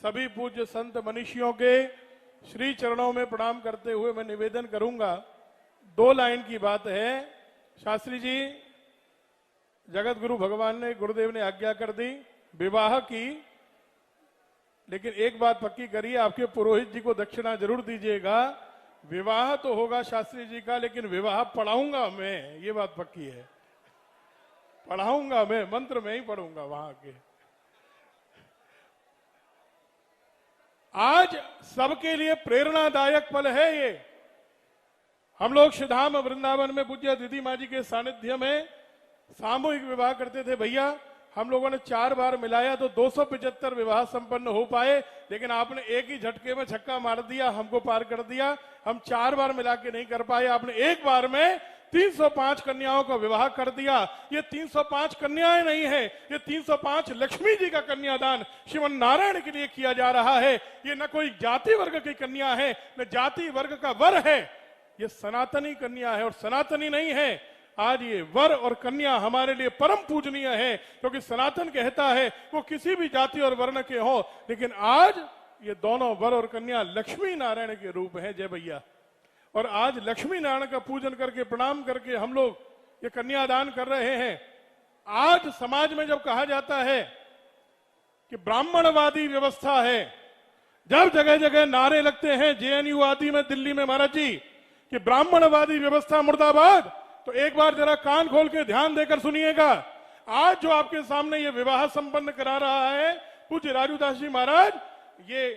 सभी पूज्य संत मनीषियों के श्री चरणों में प्रणाम करते हुए मैं निवेदन करूंगा। 2 लाइन की बात है। शास्त्री जी, जगत गुरु भगवान ने, गुरुदेव ने आज्ञा कर दी विवाह की, लेकिन एक बात पक्की करिए, आपके पुरोहित जी को दक्षिणा जरूर दीजिएगा। विवाह तो होगा शास्त्री जी का, लेकिन विवाह पढ़ाऊंगा मैं, ये बात पक्की है। पढ़ाऊंगा मैं, मंत्र में ही पढ़ूंगा वहां के। आज सबके लिए प्रेरणादायक पल है ये। हम लोग श्रीधाम वृंदावन में पूज्य दीदी माँ जी के सानिध्य में सामूहिक विवाह करते थे। भैया, हम लोगों ने 4 बार मिलाया तो 275 विवाह संपन्न हो पाए, लेकिन आपने एक ही झटके में छक्का मार दिया, हमको पार कर दिया। हम 4 बार मिला के नहीं कर पाए, आपने एक बार में 305 कन्याओं का विवाह कर दिया। ये 305 कन्याएं नहीं है, ये 305 लक्ष्मी जी का कन्यादान श्रीमन नारायण के लिए किया जा रहा है। ये न कोई जाति वर्ग की कन्या है, न जाति वर्ग का वर है, ये सनातनी कन्या है। और सनातनी नहीं है, आज ये वर और कन्या हमारे लिए परम पूजनीय है, क्योंकि सनातन कहता है वो किसी भी जाति और वर्ण के हो, लेकिन आज ये दोनों वर और कन्या लक्ष्मी नारायण के रूप हैं। जय भैया। और आज लक्ष्मी नारायण का पूजन करके, प्रणाम करके हम लोग ये कन्यादान कर रहे हैं। आज समाज में जब कहा जाता है कि ब्राह्मणवादी व्यवस्था है, जब जगह जगह नारे लगते हैं जेएनयू आदि में, दिल्ली में महाराज जी, कि ब्राह्मणवादी व्यवस्था मुर्दाबाद, तो एक बार जरा कान खोल के ध्यान देकर सुनिएगा। आज जो आपके सामने ये विवाह संपन्न करा रहा है पूज्य राजूदास जी महाराज, ये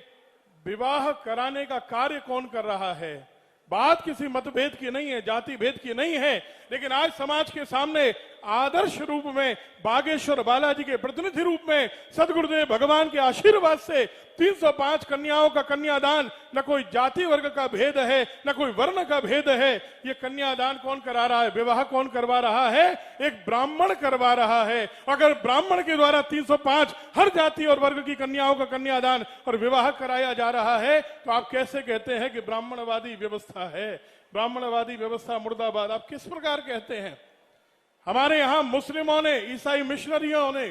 विवाह कराने का कार्य कौन कर रहा है? बात किसी मतभेद की नहीं है, जाति भेद की नहीं है, लेकिन आज समाज के सामने आदर्श रूप में बागेश्वर बालाजी के प्रतिनिधि रूप में सदगुरुदेव भगवान के आशीर्वाद से 305 कन्याओं का कन्यादान, न कोई जाति वर्ग का भेद है, न कोई वर्ण का भेद है। ये कन्यादान कौन करा रहा है? विवाह कौन करवा रहा है? एक ब्राह्मण करवा रहा है। अगर ब्राह्मण के द्वारा 305 हर जाति और वर्ग की कन्याओं का कन्यादान और विवाह कराया जा रहा है, तो आप कैसे कहते हैं कि ब्राह्मणवादी व्यवस्था है? ब्राह्मणवादी व्यवस्था मुर्दाबाद आप किस प्रकार कहते हैं? हमारे यहां मुस्लिमों ने, ईसाई मिशनरियों ने,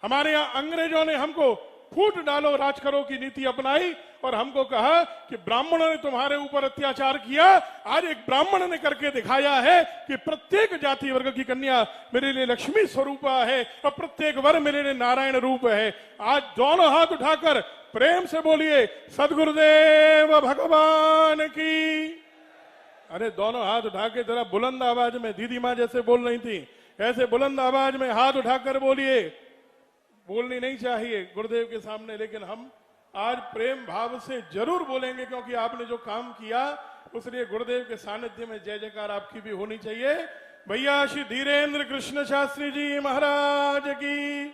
हमारे यहां अंग्रेजों ने हमको फूट डालो राज करो की नीति अपनाई और हमको कहा कि ब्राह्मणों ने तुम्हारे ऊपर अत्याचार किया। आज एक ब्राह्मण ने करके दिखाया है कि प्रत्येक जाति वर्ग की कन्या मेरे लिए लक्ष्मी स्वरूपा है और प्रत्येक वर मेरे लिए नारायण रूप है। आज दोनों हाथ उठाकर प्रेम से बोलिए सदगुरुदेव भगवान की। अरे दोनों हाथ उठा के जरा बुलंद आवाज में, दीदी माँ जैसे बोल रही थी ऐसे बुलंद आवाज में हाथ उठाकर बोलिए। बोलनी नहीं चाहिए गुरुदेव के सामने, लेकिन हम आज प्रेम भाव से जरूर बोलेंगे, क्योंकि आपने जो काम किया उसलिए गुरुदेव के सानिध्य में जय जयकार आपकी भी होनी चाहिए। भैया श्री धीरेन्द्र कृष्ण शास्त्री जी महाराज की,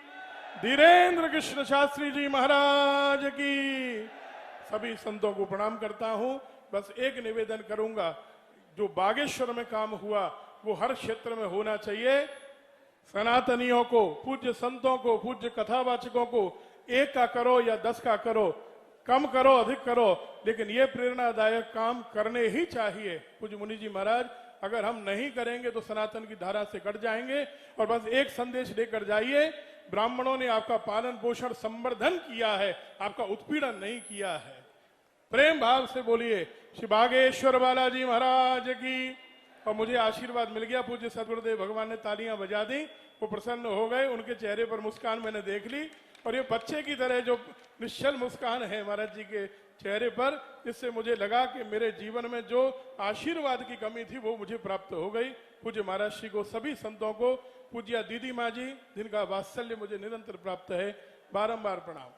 धीरेन्द्र कृष्ण शास्त्री जी महाराज की। सभी संतों को प्रणाम करता हूं। बस एक निवेदन करूंगा, जो बागेश्वर में काम हुआ वो हर क्षेत्र में होना चाहिए। सनातनियों को, पूज्य संतों को, पूज्य कथावाचकों को 1 का करो या 10 का करो, कम करो अधिक करो, लेकिन ये प्रेरणादायक काम करने ही चाहिए। पूज्य मुनि जी महाराज, अगर हम नहीं करेंगे तो सनातन की धारा से कट जाएंगे। और बस एक संदेश लेकर जाइए, ब्राह्मणों ने आपका पालन पोषण संवर्धन किया है, आपका उत्पीड़न नहीं किया है। प्रेम भाव से बोलिए श्री बागेश्वर बालाजी महाराज की। और मुझे आशीर्वाद मिल गया, पूज्य सदगुरुदेव भगवान ने तालियां बजा दी, वो प्रसन्न हो गए, उनके चेहरे पर मुस्कान मैंने देख ली। और ये बच्चे की तरह जो निश्चल मुस्कान है महाराज जी के चेहरे पर, इससे मुझे लगा कि मेरे जीवन में जो आशीर्वाद की कमी थी वो मुझे प्राप्त हो गई। पूज्य महाराज श्री को, सभी संतों को, पूज्य दीदी माँ जी जिनका वात्सल्य मुझे निरंतर प्राप्त है, बारंबार प्रणाम।